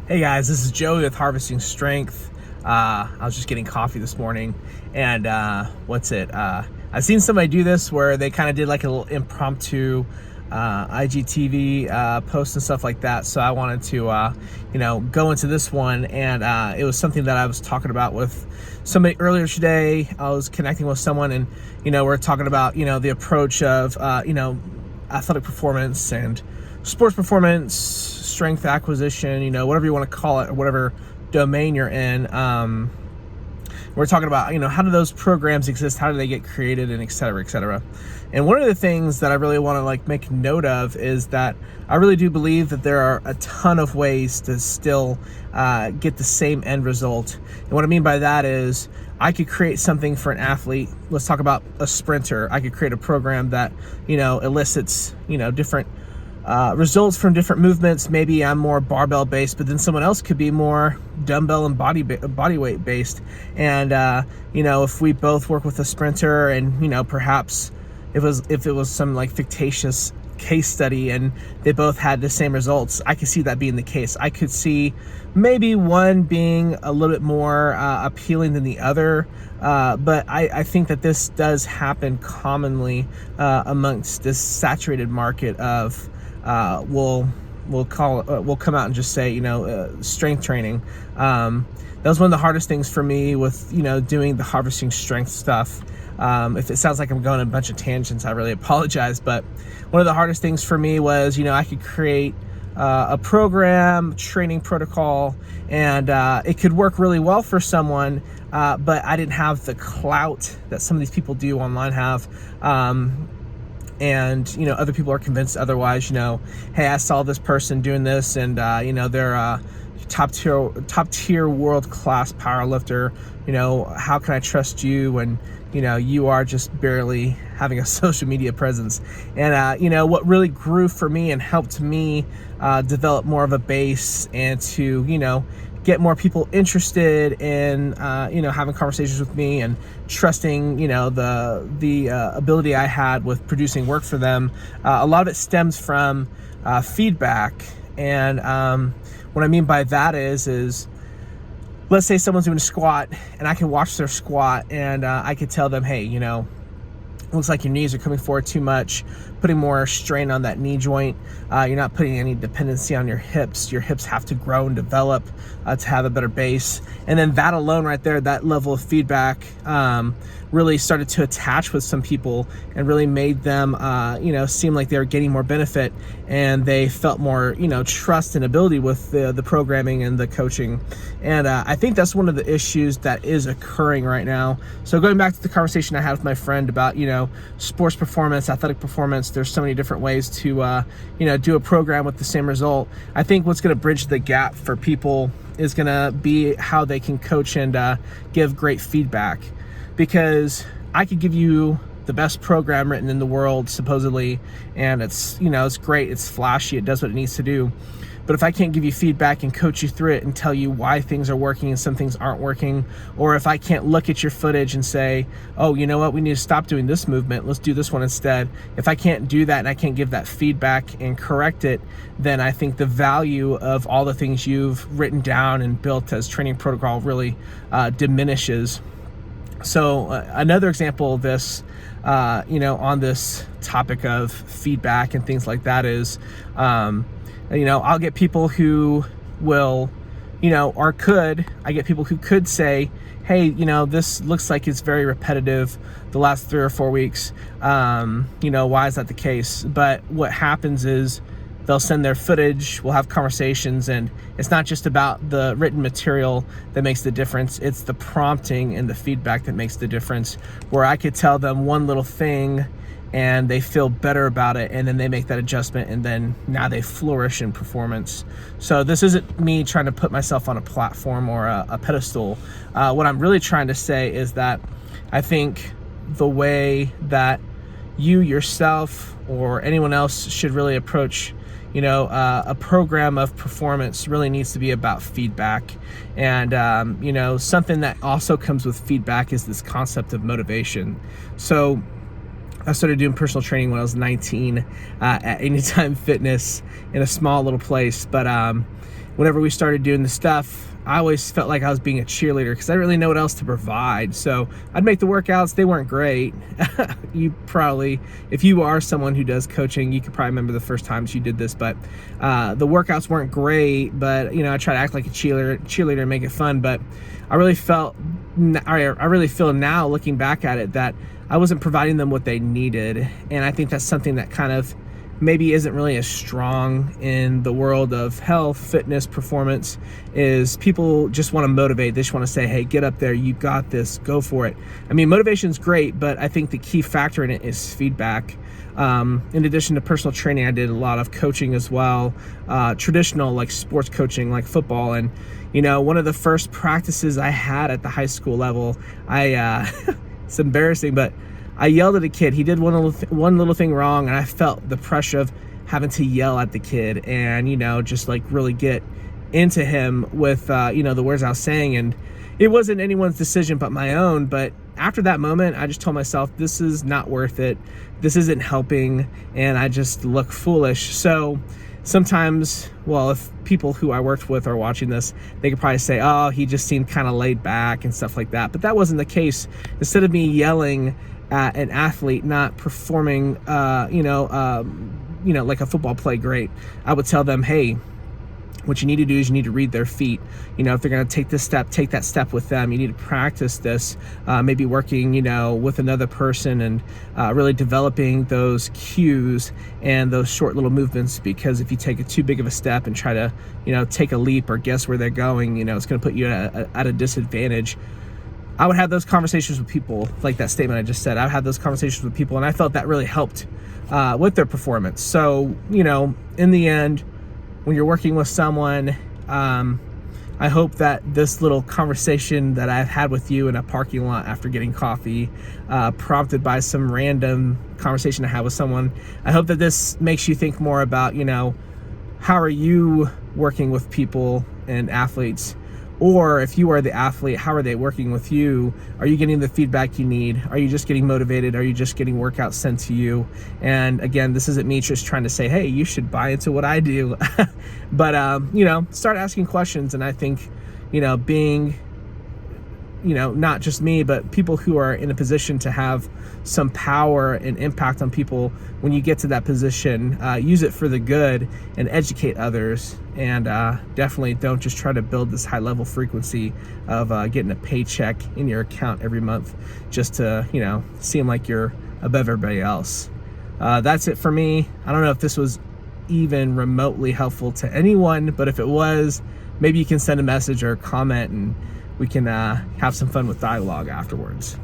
Hey guys, this is Joey with Harvesting Strength. I was just getting coffee this morning, and I've seen somebody do this where they kind of did like a little impromptu IGTV post and stuff like that. So I wanted to, go into this one, and it was something that I was talking about with somebody earlier today. I was connecting with someone, and we're talking about the approach of athletic performance and sports performance, strength acquisition, whatever you want to call it, or whatever domain you're in. We're talking about, how do those programs exist? How do they get created, and et cetera, et cetera. And one of the things that I really want to make note of is that I really do believe that there are a ton of ways to still get the same end result. And what I mean by that is I could create something for an athlete. Let's talk about a sprinter. I could create a program that, elicits, different results from different movements. Maybe I'm more barbell based, but then someone else could be more dumbbell and body weight based. And if we both work with a sprinter, and perhaps if it was some fictitious case study and they both had the same results, I could see that being the case. I could see maybe one being a little bit more appealing than the other, but I think that this does happen commonly amongst this saturated market of we'll come out and just say, strength training. That was one of the hardest things for me with, doing the Harvesting Strength stuff. If it sounds like I'm going on a bunch of tangents, I really apologize. But one of the hardest things for me was, I could create a program, training protocol, and it could work really well for someone, but I didn't have the clout that some of these people do online have. And other people are convinced otherwise. Hey, I saw this person doing this, and they're top tier world class power lifter. How can I trust you when you are just barely having a social media presence? And what really grew for me and helped me develop more of a base and to get more people interested in having conversations with me and trusting the ability I had with producing work for them. A lot of it stems from feedback. And what I mean by that is let's say someone's doing a squat and I can watch their squat, and I could tell them, hey, looks like your knees are coming forward too much, putting more strain on that knee joint. You're not putting any dependency on your hips. Your hips have to grow and develop to have a better base. And then that alone right there, that level of feedback really started to attach with some people and really made them, seem like they were getting more benefit, and they felt more, trust and ability with the programming and the coaching. And I think that's one of the issues that is occurring right now. So going back to the conversation I had with my friend about, sports performance, athletic performance, there's so many different ways to, do a program with the same result. I think what's going to bridge the gap for people is going to be how they can coach and give great feedback. Because I could give you the best program written in the world, supposedly, and it's great, it's flashy, it does what it needs to do. But if I can't give you feedback and coach you through it and tell you why things are working and some things aren't working, or if I can't look at your footage and say, oh, you know what, we need to stop doing this movement, let's do this one instead. If I can't do that and I can't give that feedback and correct it, then I think the value of all the things you've written down and built as training protocol really diminishes. So another example of this, on this topic of feedback and things like that is, I'll get people who will, I get people who could say, hey, this looks like it's very repetitive the last 3 or 4 weeks. Why is that the case? But what happens is they'll send their footage, we'll have conversations, and it's not just about the written material that makes the difference, it's the prompting and the feedback that makes the difference, where I could tell them one little thing and they feel better about it, and then they make that adjustment, and then now they flourish in performance. So this isn't me trying to put myself on a platform or a pedestal. What I'm really trying to say is that I think the way that you yourself or anyone else should really approach a program of performance really needs to be about feedback. And something that also comes with feedback is this concept of motivation. So I started doing personal training when I was 19 at Anytime Fitness in a small little place, but whenever we started doing the stuff, I always felt like I was being a cheerleader because I didn't really know what else to provide. So I'd make the workouts. They weren't great. You probably, if you are someone who does coaching, you could probably remember the first times you did this, but the workouts weren't great, but I try to act like a cheerleader and make it fun. But I really feel now, looking back at it, that I wasn't providing them what they needed. And I think that's something that kind of maybe isn't really as strong in the world of health, fitness, performance, is people just want to motivate. They just want to say, hey, get up there, you got this, go for it. I mean, motivation's great, but I think the key factor in it is feedback. In addition to personal training, I did a lot of coaching as well, traditional like sports coaching, like football. And one of the first practices I had at the high school level, it's embarrassing, but I yelled at a kid. He did one little thing wrong, and I felt the pressure of having to yell at the kid and, just like really get into him with, the words I was saying. And it wasn't anyone's decision but my own. But after that moment, I just told myself, this is not worth it. This isn't helping. And I just look foolish. So sometimes, well, if people who I worked with are watching this, they could probably say, oh, he just seemed kind of laid back and stuff like that. But that wasn't the case. Instead of me yelling at an athlete not performing, like a football play great, I would tell them, hey, what you need to do is you need to read their feet. If they're going to take this step, take that step with them. You need to practice this, maybe working, with another person and really developing those cues and those short little movements. Because if you take a too big of a step and try to, take a leap or guess where they're going, it's going to put you at a disadvantage. I would have those conversations with people, like that statement I just said. I would have those conversations with people, and I felt that really helped with their performance. So, in the end, when you're working with someone, I hope that this little conversation that I've had with you in a parking lot after getting coffee, prompted by some random conversation I had with someone, I hope that this makes you think more about, how are you working with people and athletes? Or if you are the athlete, how are they working with you? Are you getting the feedback you need? Are you just getting motivated? Are you just getting workouts sent to you? And again, this isn't me just trying to say, hey, you should buy into what I do. But, start asking questions. And I think, being, not just me, but people who are in a position to have some power and impact on people, when you get to that position, use it for the good and educate others. And definitely don't just try to build this high level frequency of getting a paycheck in your account every month just to, seem like you're above everybody else. That's it for me. I don't know if this was even remotely helpful to anyone, but if it was, maybe you can send a message or a comment and we can have some fun with dialogue afterwards.